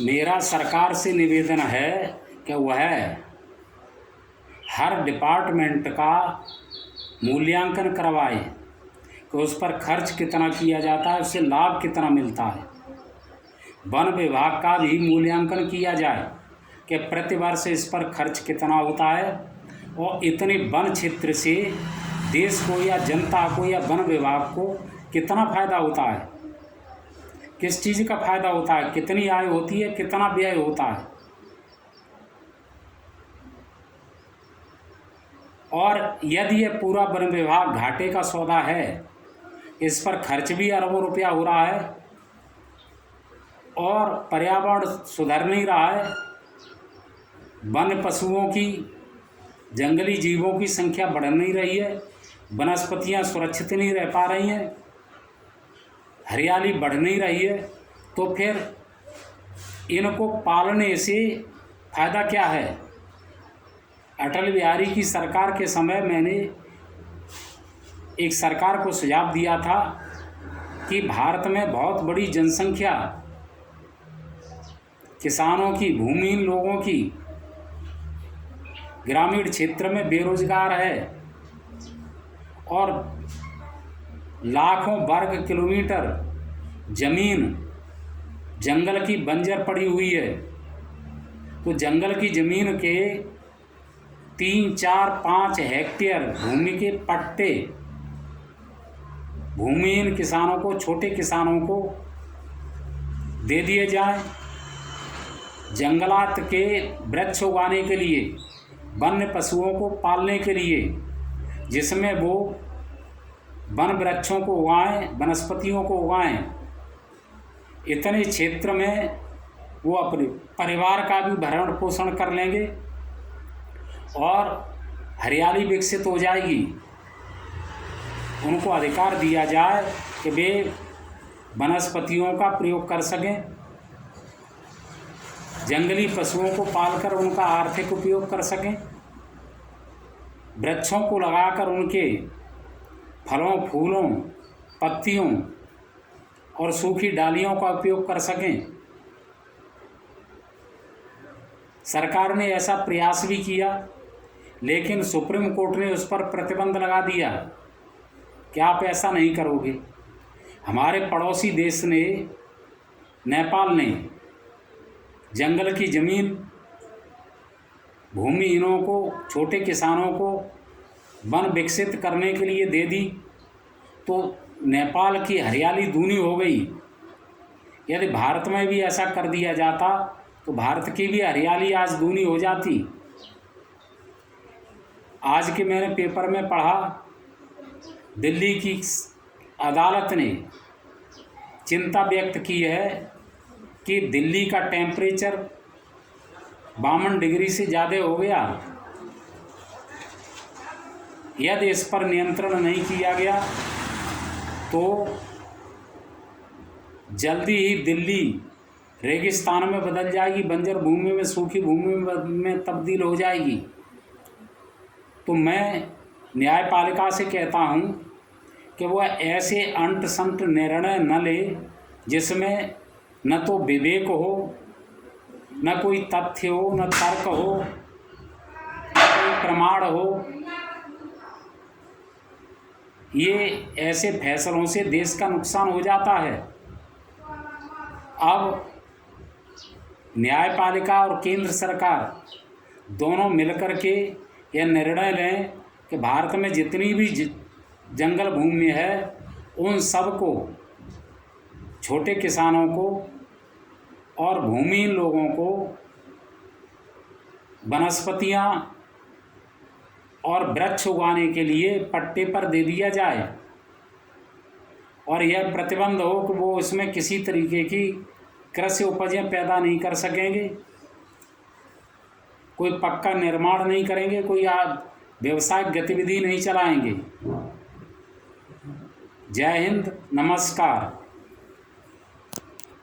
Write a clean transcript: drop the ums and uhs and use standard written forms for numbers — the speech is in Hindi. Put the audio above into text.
मेरा सरकार से निवेदन है कि वह हर डिपार्टमेंट का मूल्यांकन करवाए कि उस पर खर्च कितना किया जाता है, उससे लाभ कितना मिलता है। वन विभाग का भी मूल्यांकन किया जाए कि प्रतिवर्ष इस पर खर्च कितना होता है और इतने वन क्षेत्र से देश को या जनता को या वन विभाग को कितना फ़ायदा होता है, किस चीज़ का फ़ायदा होता है, कितनी आय होती है, कितना व्यय होता है। और यदि ये पूरा वन विभाग घाटे का सौदा है, इस पर खर्च भी अरबों रुपया हो रहा है और पर्यावरण सुधर नहीं रहा है, वन पशुओं की, जंगली जीवों की संख्या बढ़ नहीं रही है, वनस्पतियाँ सुरक्षित नहीं रह पा रही हैं, हरियाली बढ़ नहीं रही है, तो फिर इनको पालने से फ़ायदा क्या है। अटल बिहारी की सरकार के समय मैंने एक सरकार को सुझाव दिया था कि भारत में बहुत बड़ी जनसंख्या किसानों की, भूमिहीन लोगों की, ग्रामीण क्षेत्र में बेरोजगार है और लाखों वर्ग किलोमीटर ज़मीन जंगल की बंजर पड़ी हुई है। तो जंगल की ज़मीन के 3, 4, 5 हेक्टेयर भूमि के पट्टे भूमिहीन किसानों को, छोटे किसानों को दे दिए जाएं। जंगलात के वृक्ष उगाने के लिए, वन्य पशुओं को पालने के लिए, जिसमें वो वन वृक्षों को उगाएं, वनस्पतियों को उगाएं। इतने क्षेत्र में वो अपने परिवार का भी भरण पोषण कर लेंगे और हरियाली विकसित हो जाएगी। उनको अधिकार दिया जाए कि वे वनस्पतियों का प्रयोग कर सकें, जंगली पशुओं को पालकर उनका आर्थिक उपयोग कर सकें, वृक्षों को लगाकर उनके फलों, फूलों, पत्तियों और सूखी डालियों का उपयोग कर सकें। सरकार ने ऐसा प्रयास भी किया, लेकिन सुप्रीम कोर्ट ने उस पर प्रतिबंध लगा दिया कि आप ऐसा नहीं करोगे। हमारे पड़ोसी देश ने, नेपाल ने, जंगल की ज़मीन भूमिहीनों को, छोटे किसानों को वन विकसित करने के लिए दे दी, तो नेपाल की हरियाली दूनी हो गई। यदि भारत में भी ऐसा कर दिया जाता तो भारत की भी हरियाली आज दूनी हो जाती। आज के मैंने पेपर में पढ़ा, दिल्ली की अदालत ने चिंता व्यक्त की है कि दिल्ली का टेम्परेचर 52 डिग्री से ज़्यादा हो गया। यदि इस पर नियंत्रण नहीं किया गया तो जल्दी ही दिल्ली रेगिस्तान में बदल जाएगी, बंजर भूमि में, सूखी भूमि में तब्दील हो जाएगी। तो मैं न्यायपालिका से कहता हूँ कि वह ऐसे अंट संट निर्णय न ले जिसमें न तो विवेक हो, न कोई तथ्य हो, न तर्क हो, न कोई प्रमाण हो। ये ऐसे फैसलों से देश का नुकसान हो जाता है। अब न्यायपालिका और केंद्र सरकार दोनों मिलकर के यह निर्णय लें कि भारत में जितनी भी जंगल भूमि है उन सब को, छोटे किसानों को और भूमिहीन लोगों को वनस्पतियाँ और वृक्ष उगाने के लिए पट्टे पर दे दिया जाए और यह प्रतिबंध हो कि वो इसमें किसी तरीके की कृषि उपजें पैदा नहीं कर सकेंगे, कोई पक्का निर्माण नहीं करेंगे, कोई व्यवसायिक गतिविधि नहीं चलाएंगे। जय हिंद, नमस्कार।